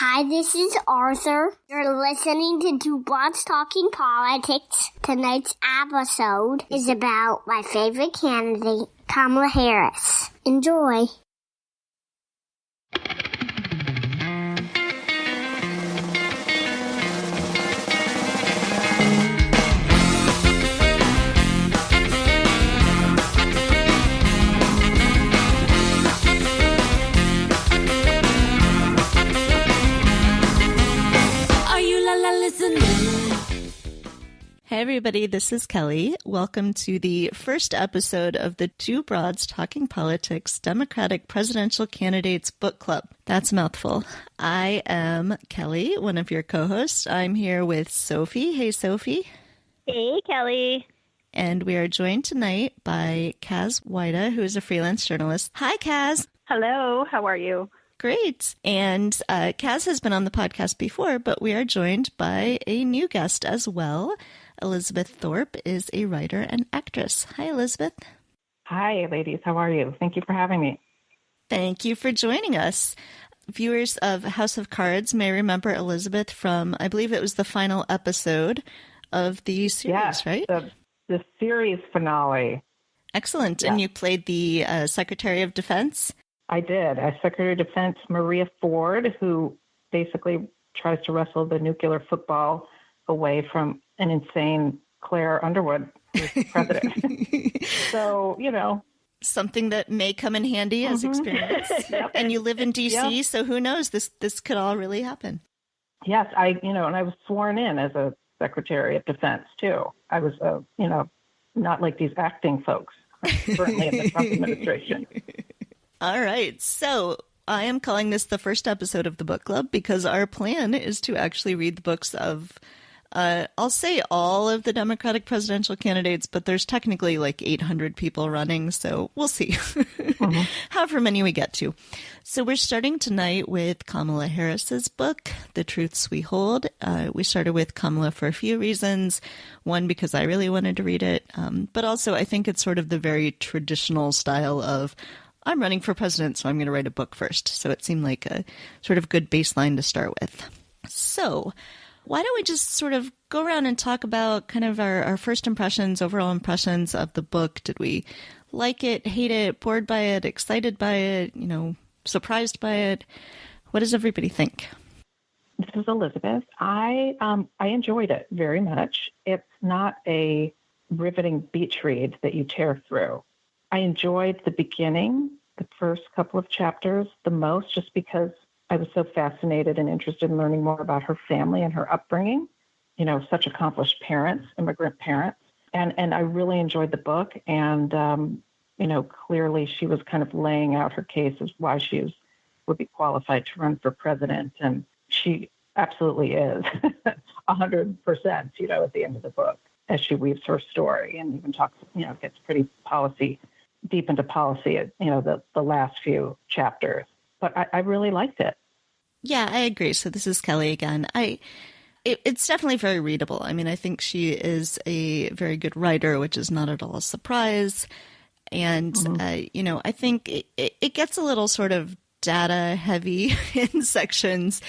Hi, this is Arthur. You're listening to Two Broads Talking Politics. Tonight's episode is about my favorite candidate, Kamala Harris. Enjoy. Hey everybody, this is Kelly. Welcome to the first episode of the Two Broads Talking Politics Democratic Presidential Candidates Book Club. That's a mouthful. I am Kelly, one of your co-hosts. I'm here with Sophy. Hey Sophy. Hey Kelly. And we are joined tonight by Kaz Weida, who is a freelance journalist. Hi Kaz. Hello, how are you? Great. And Kaz has been on the podcast before, but we are joined by a new guest as well. Elizabeth Thorp is a writer and actress. Hi, Elizabeth. Hi, ladies. How are you? Thank you for having me. Thank you for joining us. Viewers of House of Cards may remember Elizabeth from, I believe it was the final episode of the series, right? The series finale. Excellent. Yeah. And you played the Secretary of Defense? I did. As Secretary of Defense Maria Ford, who basically tries to wrestle the nuclear football away from an insane Claire Underwood, who's president. So, you know. Something that may come in handy as experience. Yep. And you live in D.C., yep. So who knows? This could all really happen. Yes, and I was sworn in as a Secretary of Defense, too. I was, not like these acting folks currently in the Trump administration. All right. So I am calling this the first episode of the book club because our plan is to actually read the books of I'll say all of the Democratic presidential candidates, but there's technically like 800 people running, so we'll see however many we get to. So we're starting tonight with Kamala Harris's book, The Truths We Hold. We started with Kamala for a few reasons. One, because I really wanted to read it, but also I think it's sort of the very traditional style of I'm running for president, so I'm going to write a book first. So it seemed like a sort of good baseline to start with. So why don't we just sort of go around and talk about kind of our first impressions, overall impressions of the book? Did we like it, hate it, bored by it, excited by it, surprised by it? What does everybody think? This is Elizabeth. I enjoyed it very much. It's not a riveting beach read that you tear through. I enjoyed the beginning, the first couple of chapters the most, just because I was so fascinated and interested in learning more about her family and her upbringing, such accomplished parents, immigrant parents. And I really enjoyed the book. And, clearly she was kind of laying out her case as why she would be qualified to run for president. And she absolutely is 100%, at the end of the book, as she weaves her story and even talks, gets pretty deep into policy at, the last few chapters. But I really liked it. Yeah, I agree. So this is Kelly again. It's definitely very readable. I mean, I think she is a very good writer, which is not at all a surprise. And, I think it gets a little sort of data heavy in sections,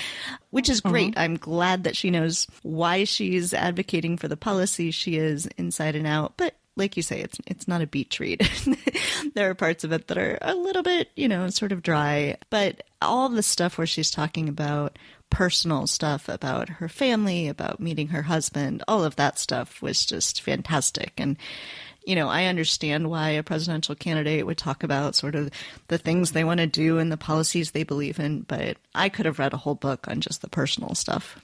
which is great. I'm glad that she knows why she's advocating for the policy she is inside and out. But like you say, it's not a beach read. There are parts of it that are a little bit, sort of dry. But all the stuff where she's talking about personal stuff, about her family, about meeting her husband, all of that stuff was just fantastic. And, I understand why a presidential candidate would talk about sort of the things they want to do and the policies they believe in. But I could have read a whole book on just the personal stuff.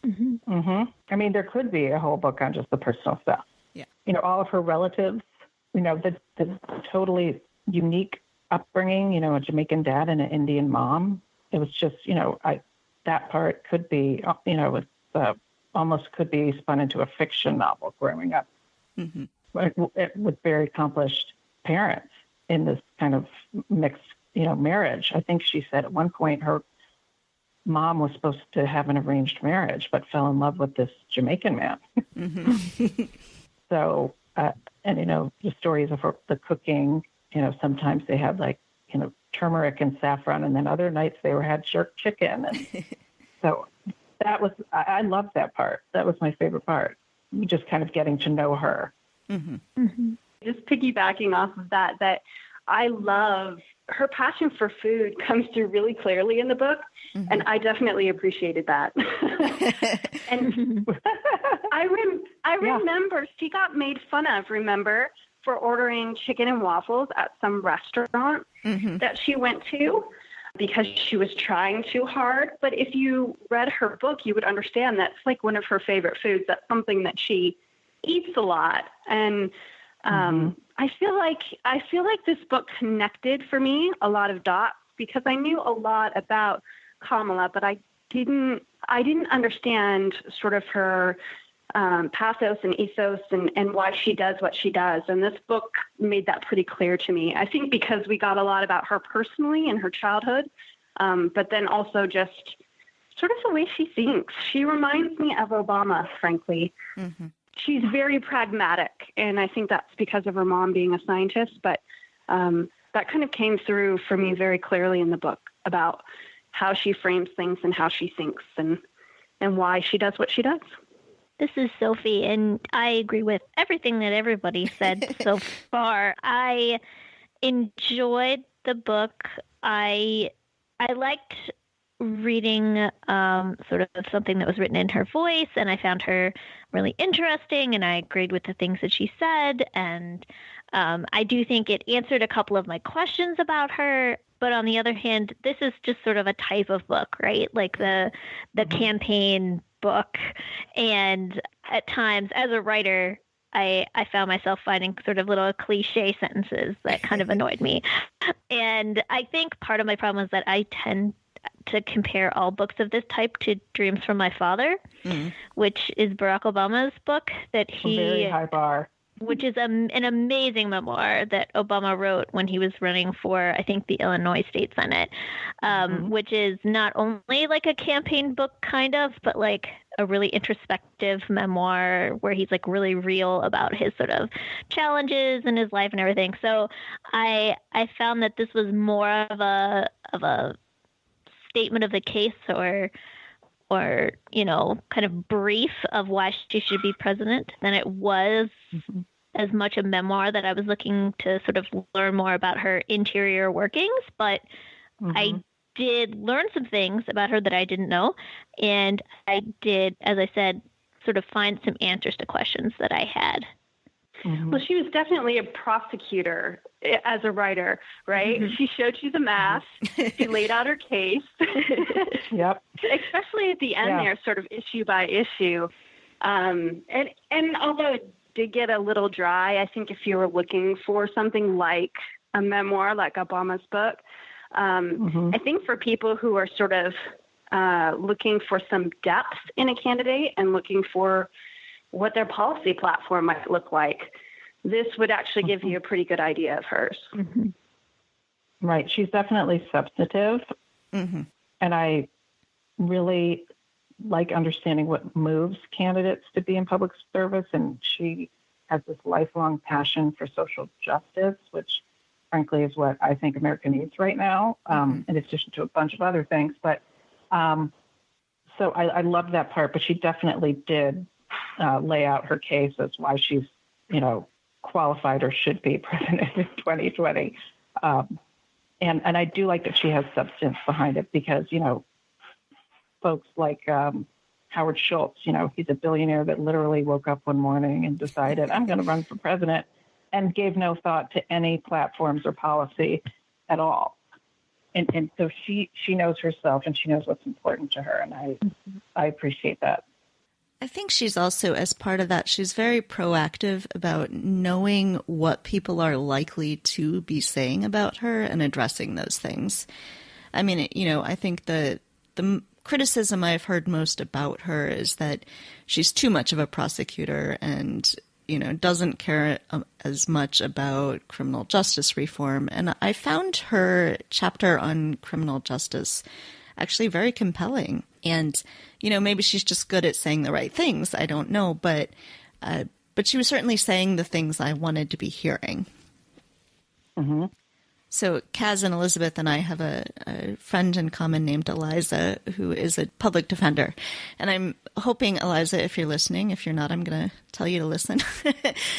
I mean, there could be a whole book on just the personal stuff. Yeah. All of her relatives, the totally unique upbringing, a Jamaican dad and an Indian mom. It was just, that part could be, almost could be spun into a fiction novel growing up with very accomplished parents in this kind of mixed, marriage. I think she said at one point her mom was supposed to have an arranged marriage, but fell in love with this Jamaican man. So, the stories of the cooking, sometimes they had turmeric and saffron, and then other nights they had jerk chicken. And So I loved that part. That was my favorite part. Just kind of getting to know her. Mm-hmm. Mm-hmm. Just piggybacking off of that I love her passion for food comes through really clearly in the book. Mm-hmm. And I definitely appreciated that. And I remember she got made fun of, for ordering chicken and waffles at some restaurant that she went to because she was trying too hard. But if you read her book, you would understand that's like one of her favorite foods. That's something that she eats a lot. And I feel like this book connected for me a lot of dots because I knew a lot about Kamala, but I didn't understand sort of her pathos and ethos and why she does what she does. And this book made that pretty clear to me. I think because we got a lot about her personally in her childhood, but then also just sort of the way she thinks. She reminds me of Obama, frankly. Mm-hmm. She's very pragmatic, and I think that's because of her mom being a scientist, but that kind of came through for me very clearly in the book about how she frames things and how she thinks and why she does what she does. This is Sophie, and I agree with everything that everybody said so far. I enjoyed the book. I liked reading sort of something that was written in her voice, and I found her really interesting, and I agreed with the things that she said, and I do think it answered a couple of my questions about her. But on the other hand, this is just sort of a type of book, right? Like the campaign book. And at times, as a writer, I found myself finding sort of little cliche sentences that kind of annoyed me. And I think part of my problem is that I tend to compare all books of this type to Dreams from My Father, which is Barack Obama's book that he... Very high bar. Which is an amazing memoir that Obama wrote when he was running for, I think, the Illinois State Senate, which is not only like a campaign book kind of, but like a really introspective memoir where he's like really real about his sort of challenges in his life and everything. So I found that this was more of a statement of the case or you know, kind of brief of why she should be president than it was as much a memoir that I was looking to sort of learn more about her interior workings. But I did learn some things about her that I didn't know. And I did, as I said, sort of find some answers to questions that I had. Well, she was definitely a prosecutor as a writer, right? She showed you the math. She laid out her case. Yep. Especially at the end there, sort of issue by issue. And although it did get a little dry, I think if you were looking for something like a memoir, like Obama's book, I think for people who are sort of looking for some depth in a candidate and looking for what their policy platform might look like, this would actually give you a pretty good idea of hers. Right. She's definitely substantive. And I really like understanding what moves candidates to be in public service. And she has this lifelong passion for social justice, which frankly is what I think America needs right now, in addition to a bunch of other things. But so I love that part, but she definitely did lay out her case as why she's, you know, qualified or should be president in 2020. And I do like that she has substance behind it because, you know, folks like Howard Schultz, you know, he's a billionaire that literally woke up one morning and decided, I'm going to run for president, and gave no thought to any platforms or policy at all. And so she knows herself and she knows what's important to her. And I appreciate that. I think she's also, as part of that, she's very proactive about knowing what people are likely to be saying about her and addressing those things. I mean, you know, I think the criticism I've heard most about her is that she's too much of a prosecutor and, you know, doesn't care as much about criminal justice reform. And I found her chapter on criminal justice actually very compelling. And, you know, maybe she's just good at saying the right things. I don't know. But she was certainly saying the things I wanted to be hearing. So Kaz and Elizabeth and I have a friend in common named Eliza, who is a public defender. And I'm hoping, Eliza, if you're listening, if you're not, I'm going to tell you to listen.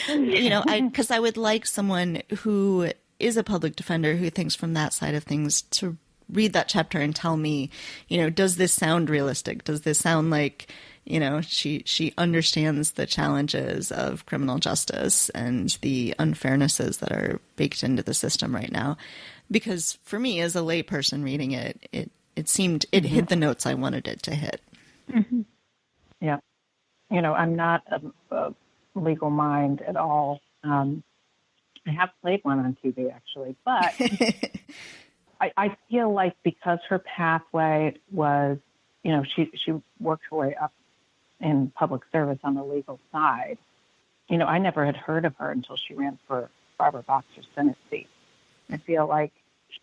Because I would like someone who is a public defender who thinks from that side of things to read that chapter and tell me, does this sound realistic? Does this sound like, she understands the challenges of criminal justice and the unfairnesses that are baked into the system right now? Because for me, as a layperson reading it, it seemed it hit the notes I wanted it to hit. Mm-hmm. Yeah. I'm not a legal mind at all. I have played one on TV, actually, but I feel like because her pathway was, she worked her way up in public service on the legal side. I never had heard of her until she ran for Barbara Boxer's Senate seat. I feel like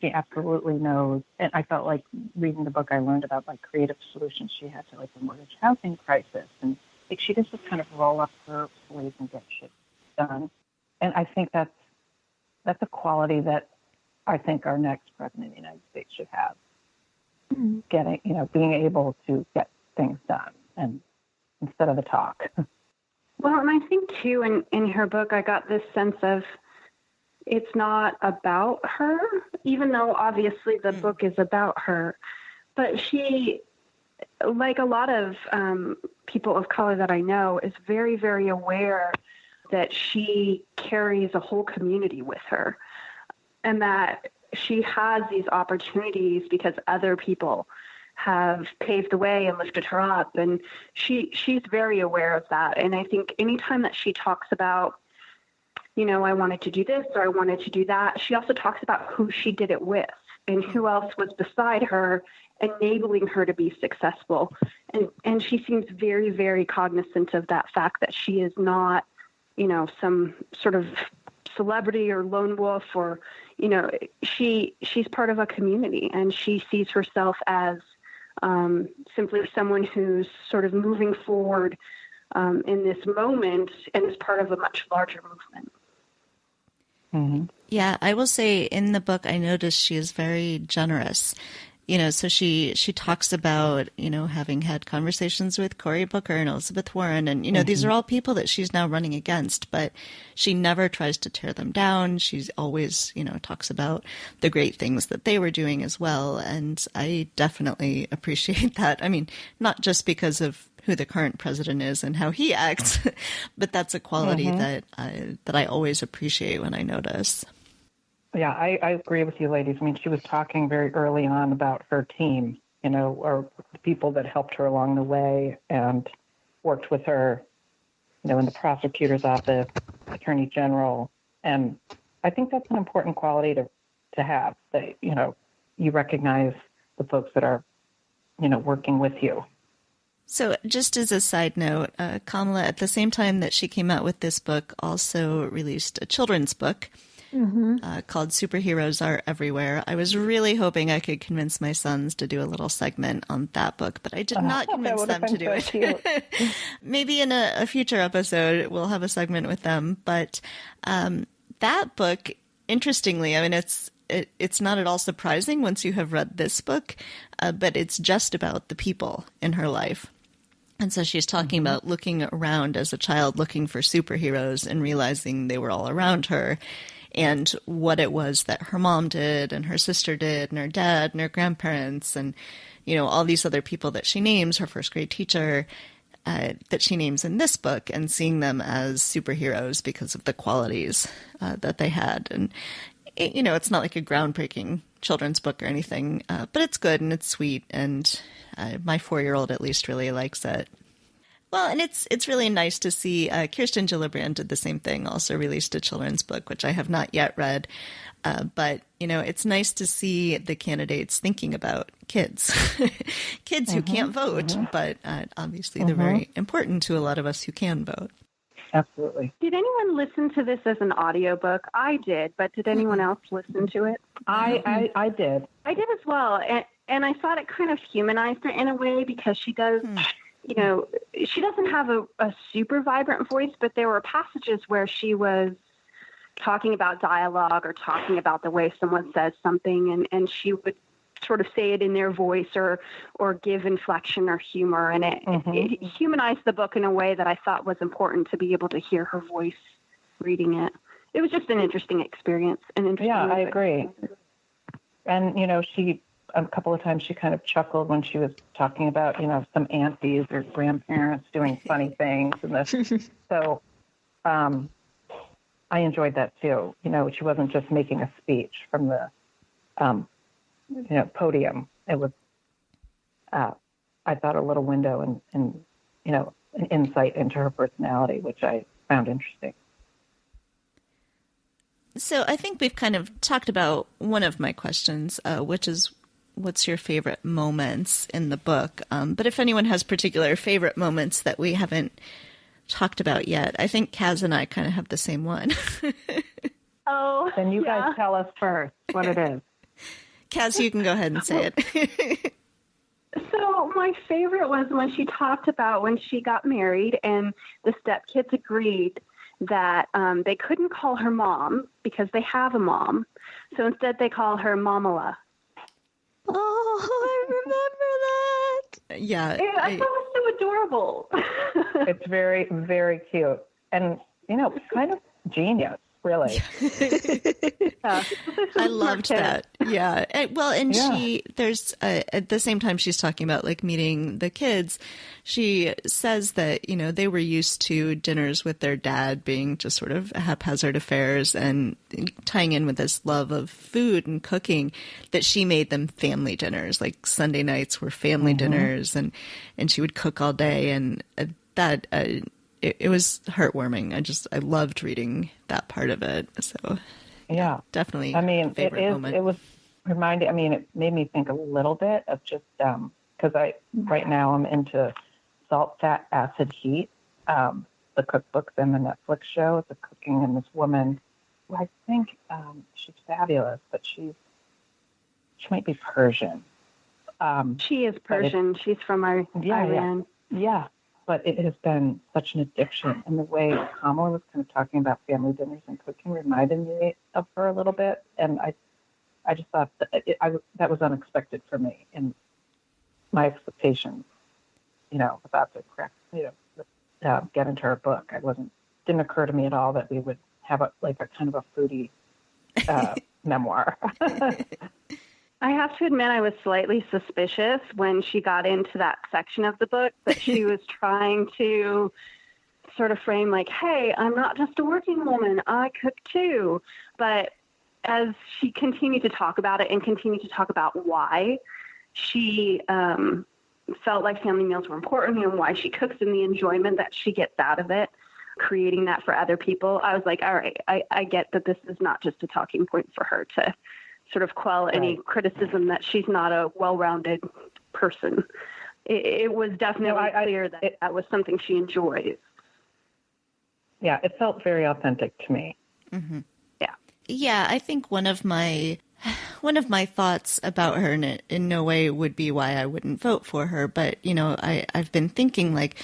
she absolutely knows, and I felt like reading the book, I learned about creative solutions she had to the mortgage housing crisis, and she just kind of roll up her sleeves and get shit done. And I think that's a quality that I think our next president of the United States should have. Getting, being able to get things done and instead of the talk. Well, and I think too, in her book, I got this sense of it's not about her, even though obviously the book is about her. But she, like a lot of people of color that I know, is very, very aware that she carries a whole community with her and that she has these opportunities because other people have paved the way and lifted her up. And she's very aware of that. And I think anytime that she talks about, I wanted to do this or I wanted to do that, she also talks about who she did it with and who else was beside her, enabling her to be successful. And she seems very, very cognizant of that fact that she is not, some sort of celebrity or lone wolf or, she's part of a community and she sees herself as simply someone who's sort of moving forward in this moment and is part of a much larger movement. Mm-hmm. Yeah, I will say in the book, I noticed she is very generous. So she talks about, having had conversations with Cory Booker and Elizabeth Warren. And, these are all people that she's now running against, but she never tries to tear them down. She's always, talks about the great things that they were doing as well. And I definitely appreciate that. I mean, not just because of who the current president is and how he acts, but that's a quality that I always appreciate when I notice. Yeah, I agree with you, ladies. I mean, she was talking very early on about her team, or the people that helped her along the way and worked with her, in the prosecutor's office, attorney general. And I think that's an important quality to have, that, you recognize the folks that are, working with you. So just as a side note, Kamala, at the same time that she came out with this book, also released a children's book called Superheroes Are Everywhere. I was really hoping I could convince my sons to do a little segment on that book, but I did not convince them to do it. Maybe in a future episode, we'll have a segment with them. But that book, interestingly, I mean, it's not at all surprising once you have read this book, but it's just about the people in her life. And so she's talking about looking around as a child, looking for superheroes and realizing they were all around her, and what it was that her mom did and her sister did and her dad and her grandparents and, all these other people that she names, her first grade teacher, that she names in this book, and seeing them as superheroes because of the qualities that they had. And, it's not like a groundbreaking children's book or anything, but it's good and it's sweet. And my 4-year-old at least really likes it. Well, and it's really nice to see Kirsten Gillibrand did the same thing, also released a children's book, which I have not yet read. But, it's nice to see the candidates thinking about kids, kids who can't vote, but obviously they're very important to a lot of us who can vote. Absolutely. Did anyone listen to this as an audiobook? I did, but did anyone else listen to it? I did. I did as well. And I thought it kind of humanized her in a way because she does, she doesn't have a super vibrant voice, but there were passages where she was talking about dialogue or talking about the way someone says something, and she would sort of say it in their voice or give inflection or humor. And it humanized the book in a way that I thought was important to be able to hear her voice reading it. It was just an interesting experience. I agree. And, she, a couple of times she kind of chuckled when she was talking about, some aunties or grandparents doing funny things. And so I enjoyed that too. She wasn't just making a speech from the, podium. It was, I thought, a little window and an insight into her personality, which I found interesting. So I think we've kind of talked about one of my questions, which is, what's your favorite moments in the book? But if anyone has particular favorite moments that we haven't talked about yet, I think Kaz and I kind of have the same one. Oh, then you guys tell us first what it is. Kaz, you can go ahead and say it. So my favorite was when she talked about when she got married and the stepkids agreed that they couldn't call her mom because they have a mom. So instead they call her Mamala. Oh, I remember that. Yeah. I thought it was so adorable. It's very, very cute. And, kind of genius, really. I loved that. Yeah. There's at the same time she's talking about like meeting the kids, she says that, they were used to dinners with their dad being just sort of haphazard affairs, and tying in with this love of food and cooking, that she made them family dinners. Like Sunday nights were family dinners, and she would cook all day, and that it was heartwarming. I loved reading that part of it. So yeah, definitely. Favorite moment. It was reminding. It made me think a little bit of just because right now I'm into Salt, Fat, Acid, Heat, the cookbooks and the Netflix show. The cooking, and this woman who I think she's fabulous, but she might be Persian. She is Persian. She's from Iran. Yeah. But it has been such an addiction. And the way Kamala was kind of talking about family dinners and cooking reminded me of her a little bit. And I just thought that was unexpected for me. And my expectations, about the correct, get into her book. Didn't occur to me at all that we would have a kind of a foodie memoir. I have to admit I was slightly suspicious when she got into that section of the book that she was trying to sort of frame like, hey, I'm not just a working woman, I cook too. But as she continued to talk about it and continued to talk about why she felt like family meals were important and why she cooks and the enjoyment that she gets out of it, creating that for other people, I was like, all right, I get that this is not just a talking point for her to sort of quell any criticism that she's not a well-rounded person. It was definitely clear that that was something she enjoys. Yeah, it felt very authentic to me. Mm-hmm. Yeah. Yeah, I think one of my thoughts about her in no way would be why I wouldn't vote for her, but, I've been thinking like,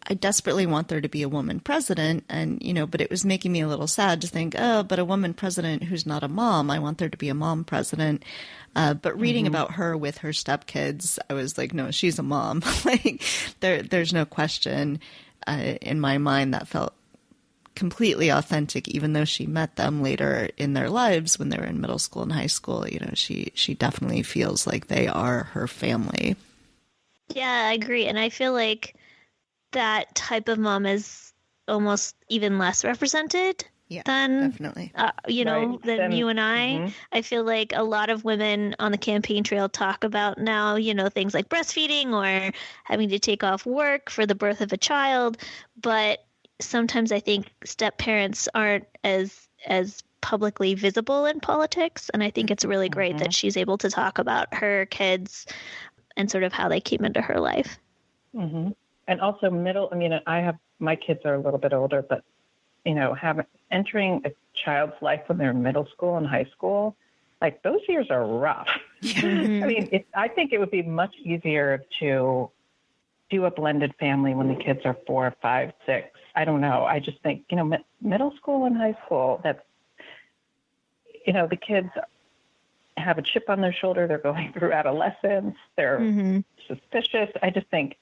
I desperately want there to be a woman president, and, but it was making me a little sad to think, oh, but a woman president who's not a mom, I want there to be a mom president. But reading about her with her stepkids, I was like, no, she's a mom. Like there's no question in my mind that felt completely authentic, even though she met them later in their lives when they were in middle school and high school. She definitely feels like they are her family. Yeah, I agree. And I feel like that type of mom is almost even less represented than, definitely. Than you and I. Mm-hmm. I feel like a lot of women on the campaign trail talk about now, things like breastfeeding or having to take off work for the birth of a child. But sometimes I think step parents aren't as publicly visible in politics. And I think it's really great that she's able to talk about her kids and sort of how they came into her life. Mm-hmm. And also my kids are a little bit older, but, entering a child's life when they're in middle school and high school, like those years are rough. Mm-hmm. I think it would be much easier to do a blended family when the kids are 4, 5, 6. I don't know. I just think, middle school and high school, the kids have a chip on their shoulder. They're going through adolescence. They're suspicious. I just think,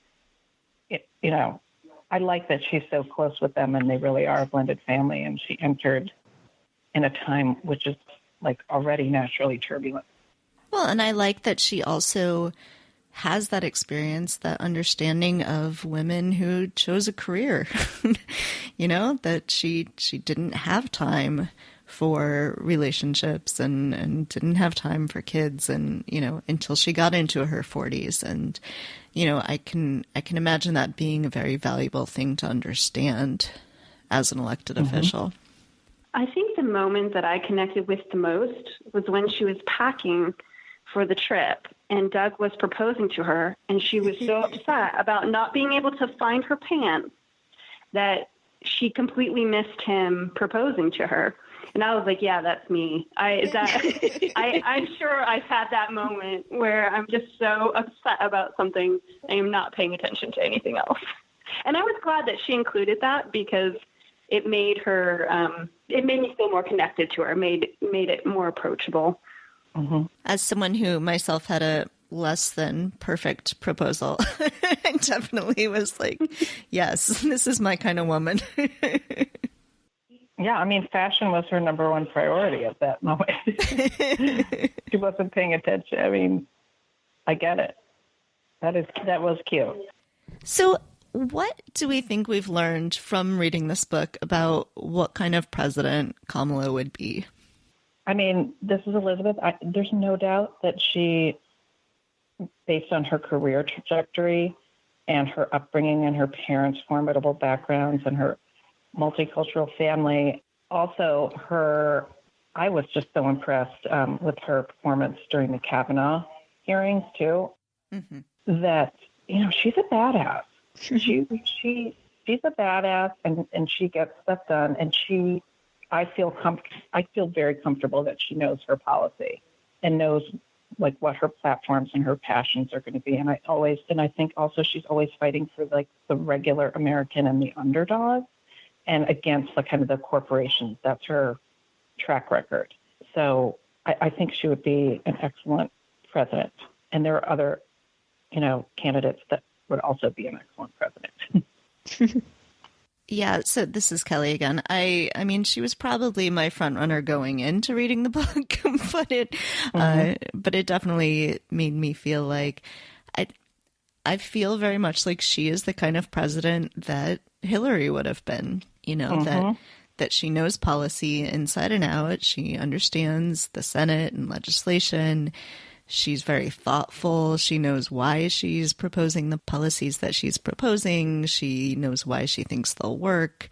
I like that she's so close with them and they really are a blended family. And she entered in a time which is like already naturally turbulent. Well, and I like that she also has that experience, that understanding of women who chose a career, that she didn't have time for relationships and didn't have time for kids and, until she got into her 40s. And, I can imagine that being a very valuable thing to understand as an elected official. I think the moment that I connected with the most was when she was packing for the trip and Doug was proposing to her, and she was so upset about not being able to find her pants that she completely missed him proposing to her. And I was like, yeah, that's me. I'm sure I've had that moment where I'm just so upset about something I am not paying attention to anything else. And I was glad that she included that because it made her, it made me feel more connected to her, made it more approachable. As someone who myself had a less than perfect proposal, I definitely was like, yes, this is my kind of woman. Yeah, I mean, fashion was her number one priority at that moment. She wasn't paying attention. I mean, I get it. That was cute. So what do we think we've learned from reading this book about what kind of president Kamala would be? I mean, this is Elizabeth. There's no doubt that she, based on her career trajectory and her upbringing and her parents' formidable backgrounds and her multicultural family, also I was just so impressed with her performance during the Kavanaugh hearings too, that, she's a badass. She's a badass and she gets stuff done, and I feel very comfortable that she knows her policy and knows like what her platforms and her passions are going to be. And I think also she's always fighting for like the regular American and the underdog and against the kind of the corporations. That's her track record. So I think she would be an excellent president. And there are other, candidates that would also be an excellent president. Yeah, so this is Kelly again. I mean, she was probably my front runner going into reading the book, but it definitely made me feel like I feel very much like she is the kind of president that Hillary would have been. That she knows policy inside and out. She understands the Senate and legislation. She's very thoughtful. She knows why she's proposing the policies that she's proposing. She knows why she thinks they'll work,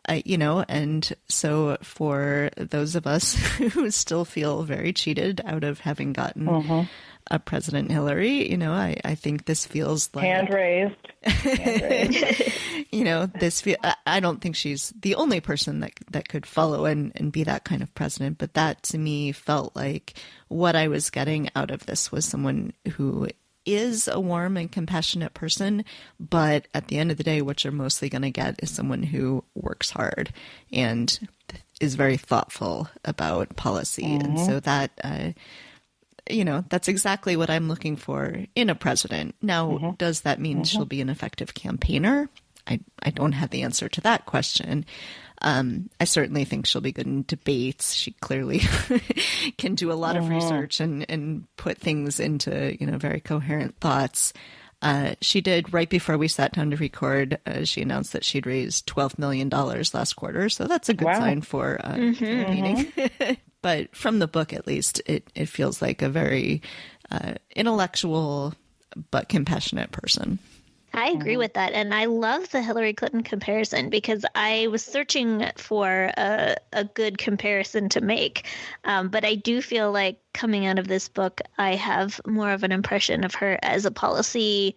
and so for those of us who still feel very cheated out of having gotten a President Hillary, I think this feels like... Hand raised. I don't think she's the only person that could follow and be that kind of president, but that to me felt like what I was getting out of this was someone who is a warm and compassionate person, but at the end of the day, what you're mostly going to get is someone who works hard and is very thoughtful about policy. And so that, that's exactly what I'm looking for in a president. Now, does that mean she'll be an effective campaigner? I don't have the answer to that question. I certainly think she'll be good in debates. She clearly can do a lot of research and put things into, very coherent thoughts. She did, right before we sat down to record, she announced that she'd raised $12 million last quarter. So that's a good sign for campaigning. But from the book, at least, it feels like a very intellectual but compassionate person. I agree with that. And I love the Hillary Clinton comparison because I was searching for a good comparison to make. But I do feel like coming out of this book, I have more of an impression of her as a policy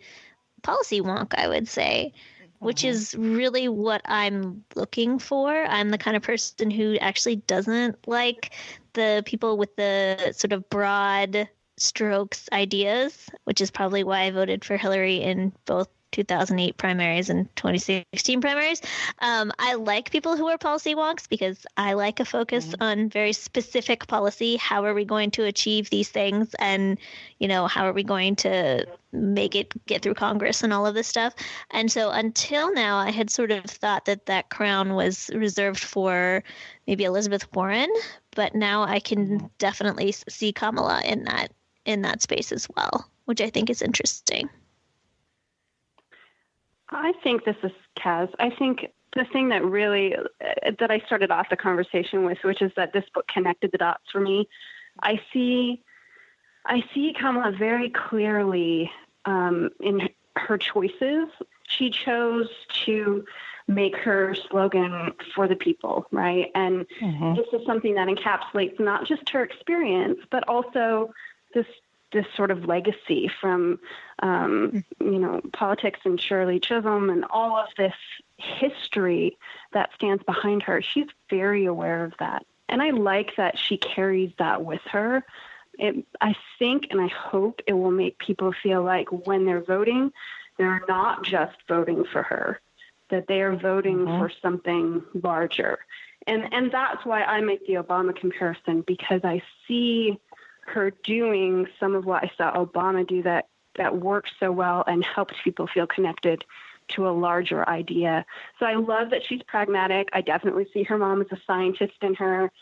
wonk, I would say, which is really what I'm looking for. I'm the kind of person who actually doesn't like the people with the sort of broad strokes ideas, which is probably why I voted for Hillary in both 2008 primaries and 2016 primaries. I like people who are policy wonks because I like a focus on very specific policy. How are we going to achieve these things? And, how are we going to make it get through Congress and all of this stuff? And so until now, I had sort of thought that crown was reserved for maybe Elizabeth Warren, but now I can definitely see Kamala in that space as well, which I think is interesting. I think this is Kaz. I think the thing that really, that I started off the conversation with, which is that this book connected the dots for me. I see Kamala very clearly in her choices. She chose to make her slogan for the people, right? And this is something that encapsulates not just her experience, but also this sort of legacy from, politics and Shirley Chisholm and all of this history that stands behind her. She's very aware of that. And I like that she carries that with her. I think and I hope it will make people feel like when they're voting, they're not just voting for her, that they are voting for something larger. And that's why I make the Obama comparison, because I see her doing some of what I saw Obama do that worked so well and helped people feel connected to a larger idea. So I love that she's pragmatic. I definitely see her mom as a scientist in her.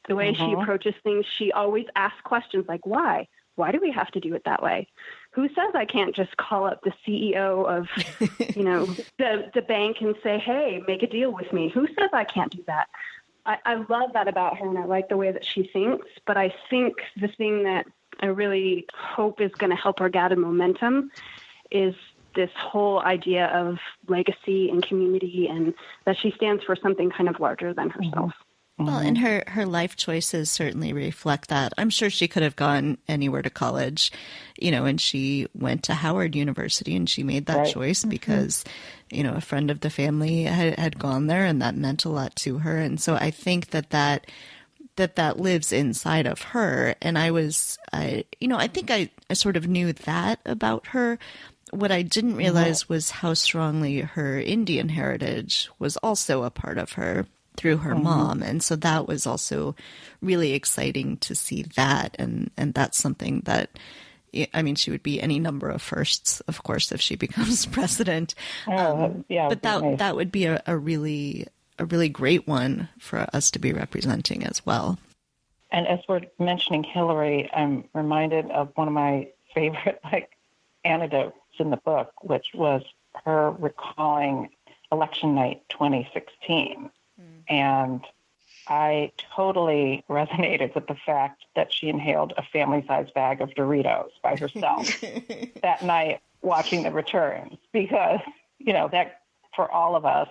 The way she approaches things, she always asks questions like, why? Why do we have to do it that way? Who says I can't just call up the CEO of, the bank and say, hey, make a deal with me? Who says I can't do that? I love that about her, and I like the way that she thinks. But I think the thing that I really hope is going to help her gather momentum is this whole idea of legacy and community, and that she stands for something kind of larger than herself. Well, and her life choices certainly reflect that. I'm sure she could have gone anywhere to college, and she went to Howard University, and she made that choice because, a friend of the family had gone there, and that meant a lot to her. And so I think that lives inside of her. And I think I sort of knew that about her. What I didn't realize was how strongly her Indian heritage was also a part of her through her mom. And so that was also really exciting to see that. And that's something that, she would be any number of firsts, of course, if she becomes president. But that would be a really great one for us to be representing as well. And as we're mentioning Hillary, I'm reminded of one of my favorite anecdotes in the book, which was her recalling election night 2016. And I totally resonated with the fact that she inhaled a family-sized bag of Doritos by herself that night watching the returns, because, that for all of us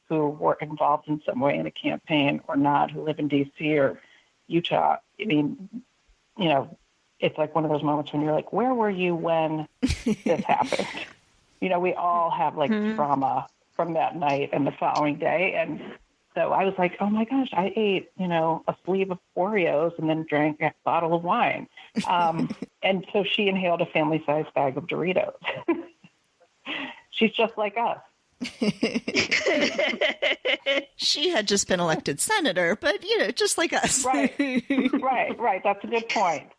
who were involved in some way in a campaign or not, who live in D.C. or Utah, it's like one of those moments when you're like, where were you when this happened? We all have trauma from that night and the following day. And so I was like, oh my gosh, I ate, a sleeve of Oreos and then drank a bottle of wine. And so she inhaled a family-sized bag of Doritos. She's just like us. She had just been elected senator, but, just like us. Right. That's a good point.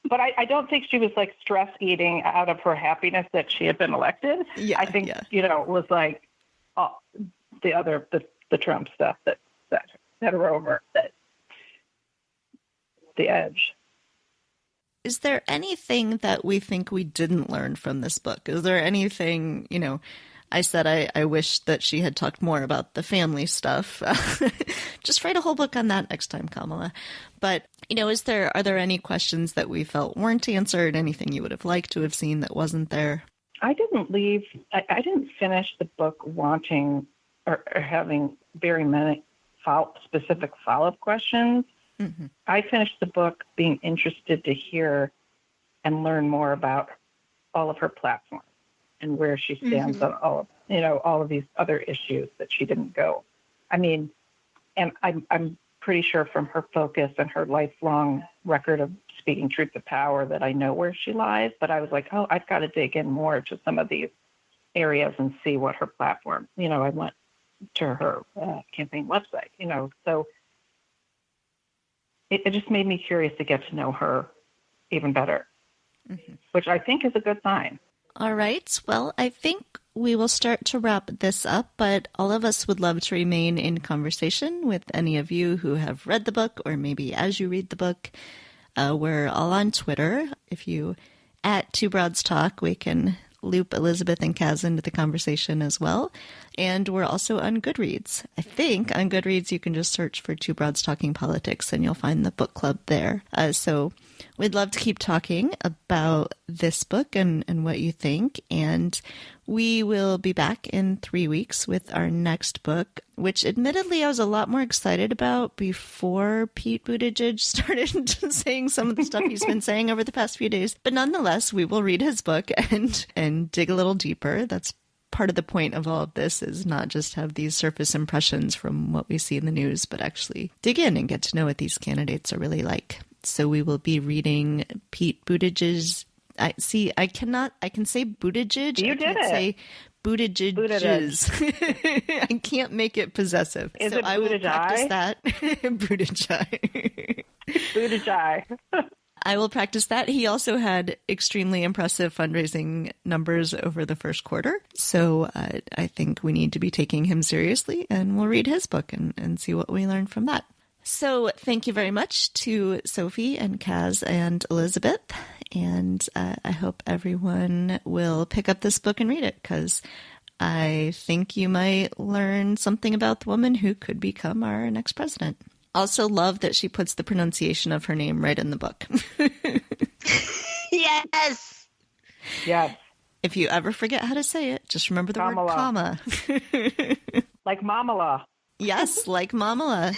But I don't think she was stress eating out of her happiness that she had been elected. I think, it was the Trump stuff that set her over the edge. Is there anything that we think we didn't learn from this book? Is there anything, I said I wish that she had talked more about the family stuff. Just write a whole book on that next time, Kamala. But, are there any questions that we felt weren't answered? Anything you would have liked to have seen that wasn't there? I didn't finish the book wanting or having very many specific follow-up questions. Mm-hmm. I finished the book being interested to hear and learn more about all of her platforms and where she stands on all of these other issues that she didn't go. And I'm pretty sure from her focus and her lifelong record of speaking truth to power that I know where she lies, but I was like, I've got to dig in more to some of these areas and see what her platform, I went to her campaign website, so it just made me curious to get to know her even better, which I think is a good sign. All right. Well, I think we will start to wrap this up, but all of us would love to remain in conversation with any of you who have read the book, or maybe as you read the book. We're all on Twitter. If you @2broadstalk, we can loop Elizabeth and Kaz into the conversation as well. And we're also on Goodreads. I think on Goodreads you can just search for Two Broads Talking Politics and you'll find the book club there. So we'd love to keep talking about this book and what you think. And we will be back in 3 weeks with our next book, which admittedly I was a lot more excited about before Pete Buttigieg started saying some of the stuff he's been saying over the past few days. But nonetheless, we will read his book and dig a little deeper. That's part of the point of all of this, is not just have these surface impressions from what we see in the news, but actually dig in and get to know what these candidates are really like. So we will be reading Pete Buttigieg's. I can say Buttigieg. You did it. Say Buttigieg. I can't make it possessive. Is so it I will practice Buttigieg? that. Buttigieg. Buttigieg. I will practice that. He also had extremely impressive fundraising numbers over the first quarter. So I think we need to be taking him seriously, and we'll read his book and see what we learn from that. So thank you very much to Sophy and Kaz and Elizabeth. And I hope everyone will pick up this book and read it, because I think you might learn something about the woman who could become our next president. Also love that she puts the pronunciation of her name right in the book. Yes. Yes. If you ever forget how to say it, just remember the Kamala. word comma. Like Mamala. Yes, like Mamala.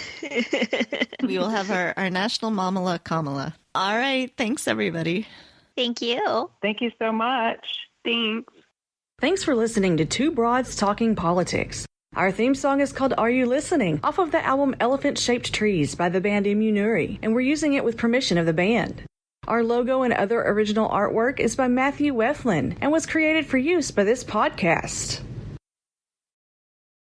We will have our national Mamala Kamala. All right. Thanks, everybody. Thank you. Thank you so much. Thanks. Thanks for listening to Two Broads Talking Politics. Our theme song is called Are You Listening? Off of the album Elephant Shaped Trees by the band Immunuri, and we're using it with permission of the band. Our logo and other original artwork is by Matthew Wethlin and was created for use by this podcast.